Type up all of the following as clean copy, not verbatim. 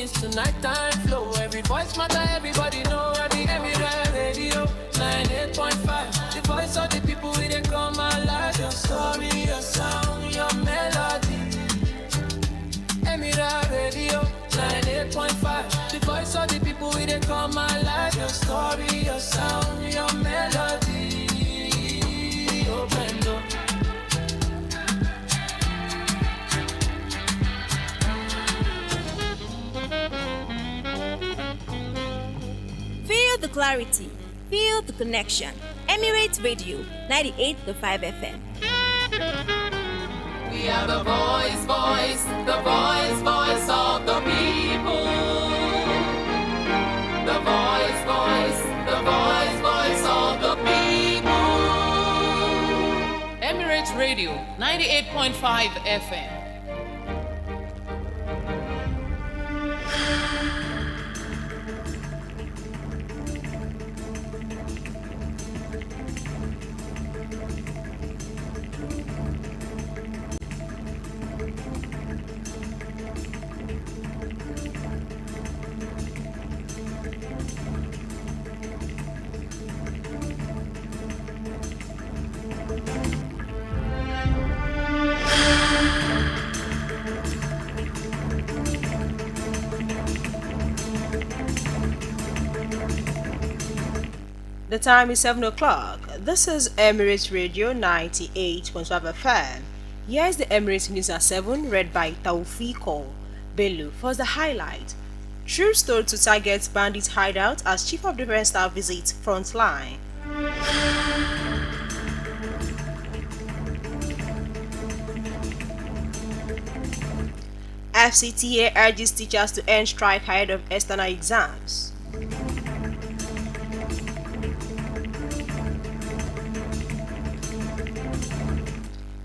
mornings to nighttime flow. Every voice matter, everybody know. Every Emirate radio 98.5. The voice of the people we they come alive. Your story, your sound, your melody. Emirate radio 98.5. The voice of the people we they come alive. Your story, your sound, your melody. Open door. Feel the clarity, feel the connection. Emirate Radio 98.5 FM. We are the voice of the people. The voice of the people. Emirate Radio 98.5 FM. The time is 7 o'clock. This is Emirate Radio 98.5 FM. Here is the Emirate News at 7, read by Taofeeqoh Bello. First, the highlight. Troops told to target bandit hideout as Chief of Defense Staff visits front line. FCTA urges teachers to end strike ahead of external exams.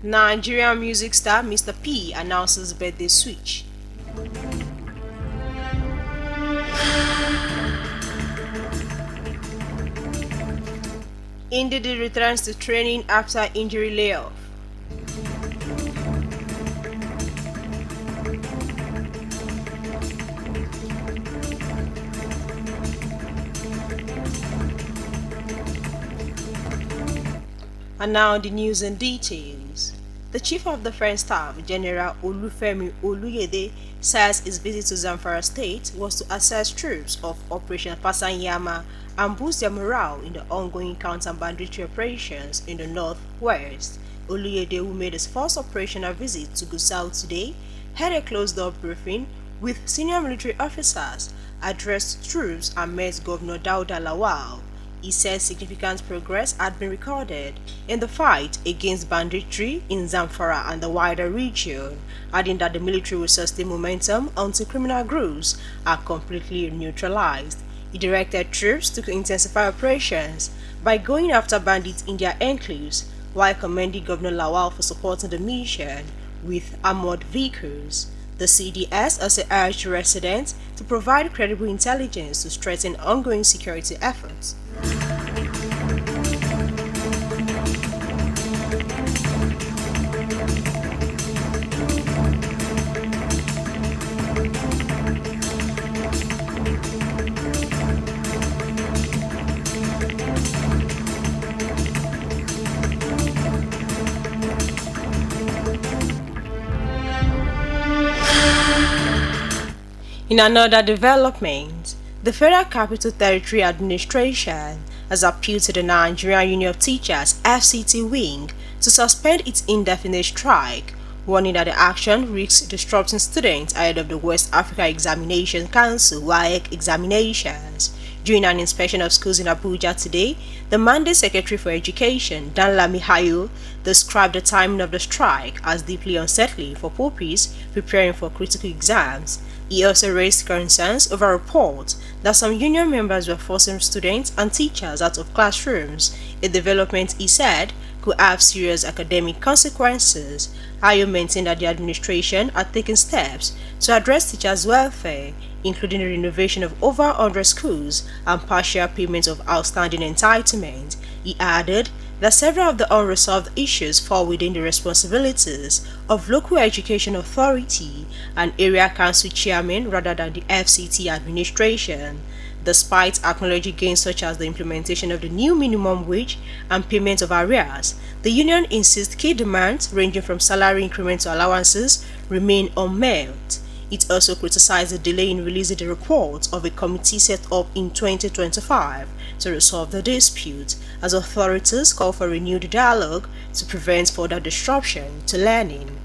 Nigerian music star Mr. P announces birthday switch. Ndidi returns to training after injury layoff. And now the news and details. The Chief of Defense Staff, General Olufemi Oluyede, says his visit to Zamfara State was to assess troops of Operation Pasanyama and boost their morale in the ongoing counter-banditry operations in the northwest. Oluyede, who made his first operational visit to Gusau today, had a closed-door briefing with senior military officers, addressed troops and met Governor Dauda Lawal. He said significant progress had been recorded in the fight against banditry in Zamfara and the wider region, adding that the military will sustain momentum until criminal groups are completely neutralized. He directed troops to intensify operations by going after bandits in their enclaves, while commending Governor Lawal for supporting the mission with armored vehicles. The CDS also urged residents to provide credible intelligence to strengthen ongoing security efforts. In another development, the Federal Capital Territory Administration has appealed to the Nigerian Union of Teachers (FCT) wing to suspend its indefinite strike, warning that the action risks disrupting students ahead of the West Africa Examination Council (WAEC) examinations. During an inspection of schools in Abuja today, the Mandate Secretary for Education, Danlami Hayo, described the timing of the strike as deeply unsettling for pupils preparing for critical exams. He also raised concerns over reports that some union members were forcing students and teachers out of classrooms, a development he said could have serious academic consequences. Ayo maintained that the administration had taken steps to address teachers' welfare, including the renovation of over 100 schools and partial payment of outstanding entitlement. He added that several of the unresolved issues fall within the responsibilities of local education authority and area council chairmen rather than the FCT administration. Despite acknowledging gains such as the implementation of the new minimum wage and payment of arrears, the union insists key demands ranging from salary increment to allowances remain unmet. It also criticized the delay in releasing the report of a committee set up in 2025 to resolve the dispute, as authorities call for renewed dialogue to prevent further disruption to learning.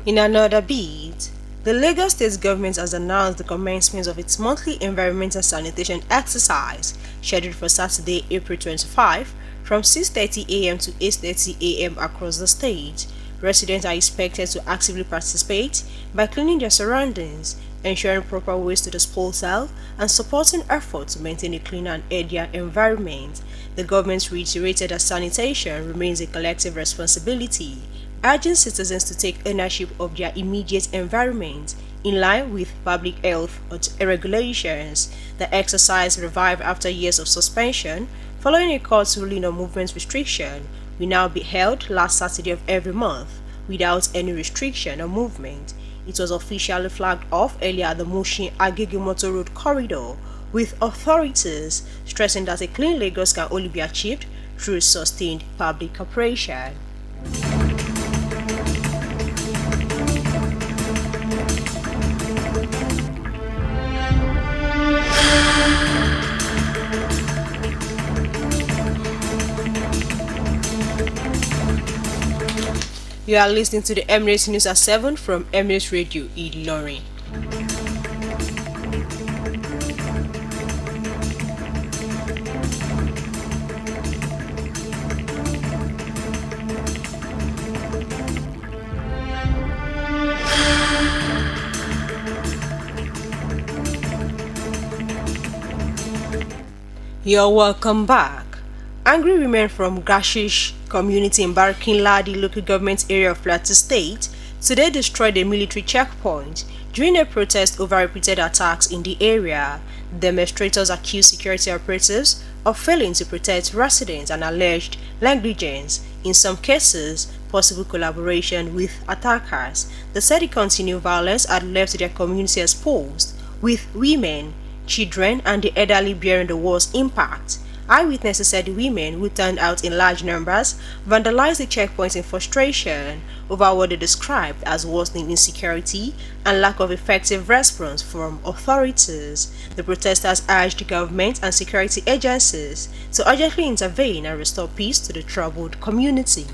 In another bid, the Lagos State government has announced the commencement of its monthly environmental sanitation exercise scheduled for Saturday, April 25 from 6:30 a.m. to 8:30 a.m. across the state. Residents are expected to actively participate by cleaning their surroundings, ensuring proper waste disposal, and supporting efforts to maintain a cleaner and healthier environment. The government reiterated that sanitation remains a collective responsibility, urging citizens to take ownership of their immediate environment in line with public health regulations. The exercise, revived after years of suspension following a court ruling on movement restriction, will now be held last Saturday of every month without any restriction on movement. It was officially flagged off earlier at the Mushin-Agege Motor Road corridor, with authorities stressing that a clean Lagos can only be achieved through sustained public cooperation. You are listening to the Emirate News at 7 from Emirate Radio Ilorin. You're welcome back. Angry women from Gashish community in Barkin Ladi local government area of Plateau State today destroyed a military checkpoint during a protest over repeated attacks in the area. Demonstrators accused security operatives of failing to protect residents and alleged negligence, in some cases possible collaboration with attackers. They said the continued violence had left their community exposed, with women, children and the elderly bearing the worst impact. Eyewitnesses said the women, who turned out in large numbers, vandalized the checkpoints in frustration over what they described as worsening insecurity and lack of effective response from authorities. The protesters urged the government and security agencies to urgently intervene and restore peace to the troubled community.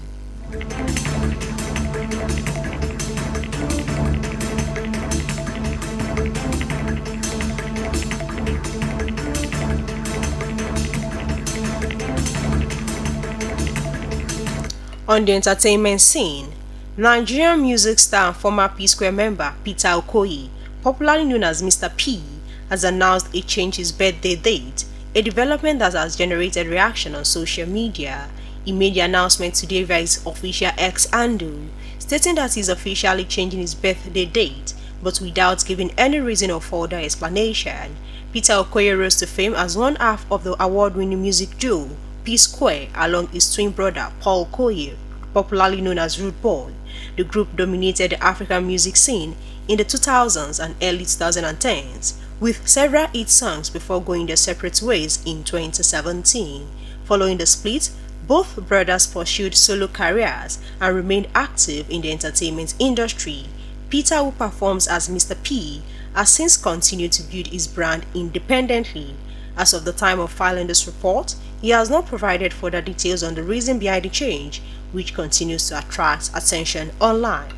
On the entertainment scene, Nigerian music star and former P-Square member Peter Okoye, popularly known as Mr. P, has announced a change his birthday date, a development that has generated reaction on social media. He made the announcement today via his official X handle, stating that he is officially changing his birthday date, but without giving any reason or further explanation. Peter Okoye rose to fame as one half of the award-winning music duo P-Square along his twin brother Paul Okoye, popularly known as Rude Boy. The group dominated the African music scene in the 2000s and early 2010s, with several hit songs before going their separate ways in 2017. Following the split, both brothers pursued solo careers and remained active in the entertainment industry. Peter, who performs as Mr. P, has since continued to build his brand independently. As of the time of filing this report, he has not provided further details on the reason behind the change, which continues to attract attention online.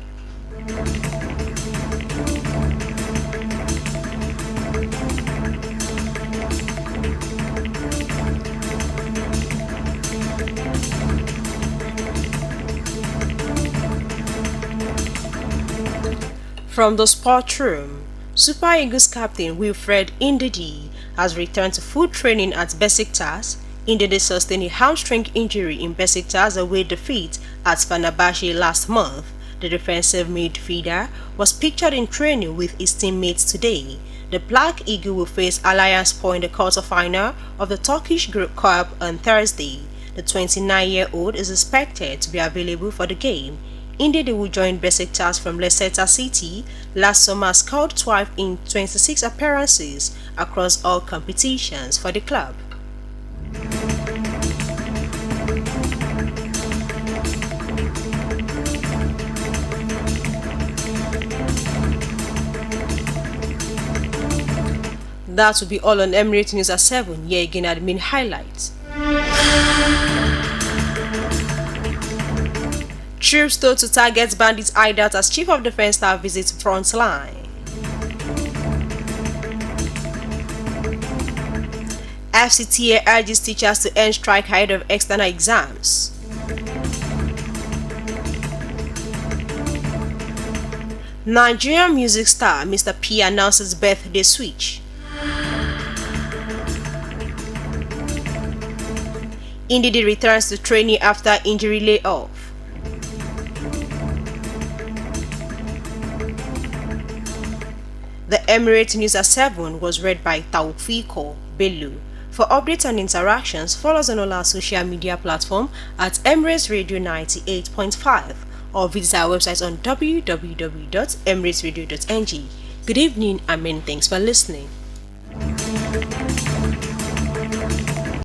From the sport room, Super Eagles captain Wilfred Ndidi has returned to full training at Besiktas. Ndidi sustained a hamstring injury in Besiktas away defeat at Fenerbahce last month. The defensive midfielder was pictured in training with his teammates today. The Black Eagle will face Allianspor in the quarter-final of the Turkish Group Cup on Thursday. The 29-year-old is expected to be available for the game. Ndidi will join Besiktas from Leicester City. Last summer scored 12 in 26 appearances across all competitions for the club. That will be all on Emirate News at 7. Here again are the main highlights. Troops told to target bandits hideout as Chief of Defence Staff visits front line. FCTA urges teachers to end strike ahead of external exams. Nigerian music star Mr. P announces birthday switch. Ndidi returns to training after injury layoff. The Emirate News at 7 was read by Taofeeqoh Bello. For updates and interactions, follow us on all our social media platforms at Emirates Radio 98.5 or visit our website on www.emiratesradio.ng. Good evening and many thanks for listening.